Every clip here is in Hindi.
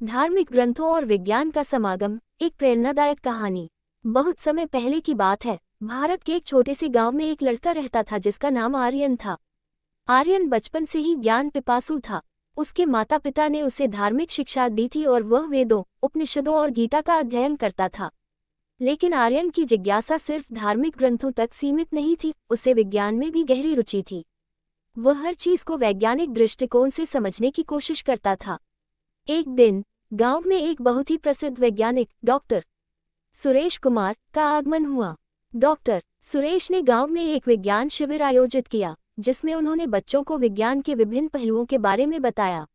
धार्मिक ग्रंथों और विज्ञान का समागम, एक प्रेरणादायक कहानी। बहुत समय पहले की बात है। भारत के एक छोटे से गांव में एक लड़का रहता था जिसका नाम आर्यन था। आर्यन बचपन से ही ज्ञान पिपासु था। उसके माता पिता ने उसे धार्मिक शिक्षा दी थी और वह वेदों, उपनिषदों और गीता का अध्ययन करता था। लेकिन आर्यन की जिज्ञासा सिर्फ धार्मिक ग्रंथों तक सीमित नहीं थी, उसे विज्ञान में भी गहरी रुचि थी। वह हर चीज को वैज्ञानिक दृष्टिकोण से समझने की कोशिश करता था। एक दिन गांव में एक बहुत ही प्रसिद्ध वैज्ञानिक डॉक्टर सुरेश कुमार का आगमन हुआ। डॉक्टर सुरेश ने गांव में एक विज्ञान शिविर आयोजित किया, जिसमें उन्होंने बच्चों को विज्ञान के विभिन्न पहलुओं के बारे में बताया।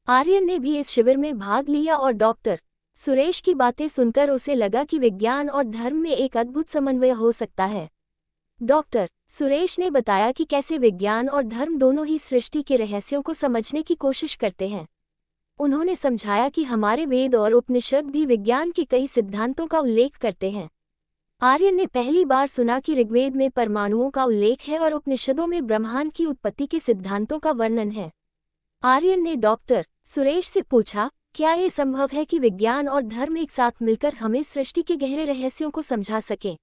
आर्यन ने भी इस शिविर में भाग लिया और डॉक्टर सुरेश की बातें सुनकर उसे लगा कि विज्ञान और धर्म में एक अद्भुत समन्वय हो सकता है। डॉक्टर सुरेश ने बताया कि कैसे विज्ञान और धर्म दोनों ही सृष्टि के रहस्यों को समझने की कोशिश करते हैं। उन्होंने समझाया कि हमारे वेद और उपनिषद भी विज्ञान के कई सिद्धांतों का उल्लेख करते हैं। आर्यन ने पहली बार सुना कि ऋग्वेद में परमाणुओं का उल्लेख है और उपनिषदों में ब्रह्मांड की उत्पत्ति के सिद्धांतों का वर्णन है। आर्यन ने डॉक्टर सुरेश से पूछा, क्या ये संभव है कि विज्ञान और धर्म एक साथ मिलकर हमें सृष्टि के गहरे रहस्यों को समझा सकें?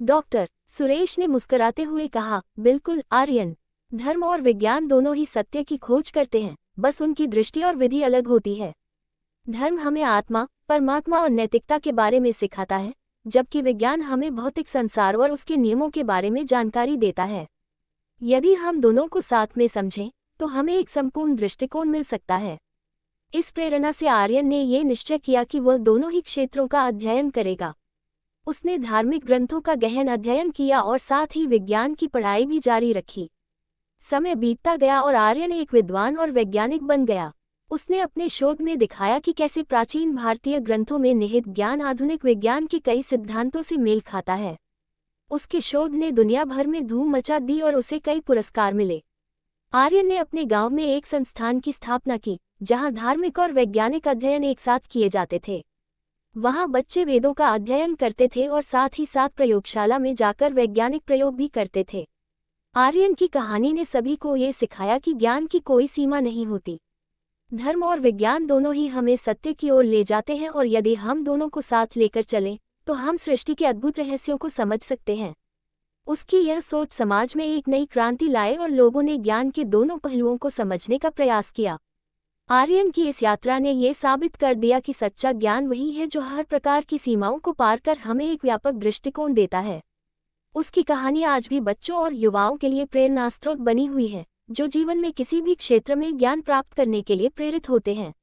डॉक्टर सुरेश ने मुस्कुराते हुए कहा, बिल्कुल आर्यन, धर्म और विज्ञान दोनों ही सत्य की खोज करते हैं, बस उनकी दृष्टि और विधि अलग होती है। धर्म हमें आत्मा, परमात्मा और नैतिकता के बारे में सिखाता है, जबकि विज्ञान हमें भौतिक संसार और उसके नियमों के बारे में जानकारी देता है। यदि हम दोनों को साथ में समझें, तो हमें एक संपूर्ण दृष्टिकोण मिल सकता है। इस प्रेरणा से आर्यन ने ये निश्चय किया कि वह दोनों ही क्षेत्रों का अध्ययन करेगा। उसने धार्मिक ग्रंथों का गहन अध्ययन किया और साथ ही विज्ञान की पढ़ाई भी जारी रखी। समय बीतता गया और आर्यन एक विद्वान और वैज्ञानिक बन गया। उसने अपने शोध में दिखाया कि कैसे प्राचीन भारतीय ग्रंथों में निहित ज्ञान आधुनिक विज्ञान के कई सिद्धांतों से मेल खाता है। उसके शोध ने दुनिया भर में धूम मचा दी और उसे कई पुरस्कार मिले। आर्यन ने अपने गांव में एक संस्थान की स्थापना की, जहां धार्मिक और वैज्ञानिक अध्ययन एक साथ किए जाते थे। वहां बच्चे वेदों का अध्ययन करते थे और साथ ही साथ प्रयोगशाला में जाकर वैज्ञानिक प्रयोग भी करते थे। आर्यन की कहानी ने सभी को ये सिखाया कि ज्ञान की कोई सीमा नहीं होती। धर्म और विज्ञान दोनों ही हमें सत्य की ओर ले जाते हैं और यदि हम दोनों को साथ लेकर चलें, तो हम सृष्टि के अद्भुत रहस्यों को समझ सकते हैं। उसकी यह सोच समाज में एक नई क्रांति लाए और लोगों ने ज्ञान के दोनों पहलुओं को समझने का प्रयास किया। आर्यन की इस यात्रा ने यह साबित कर दिया कि सच्चा ज्ञान वही है जो हर प्रकार की सीमाओं को पार कर हमें एक व्यापक दृष्टिकोण देता है। उसकी कहानी आज भी बच्चों और युवाओं के लिए प्रेरणा स्रोत बनी हुई है, जो जीवन में किसी भी क्षेत्र में ज्ञान प्राप्त करने के लिए प्रेरित होते हैं।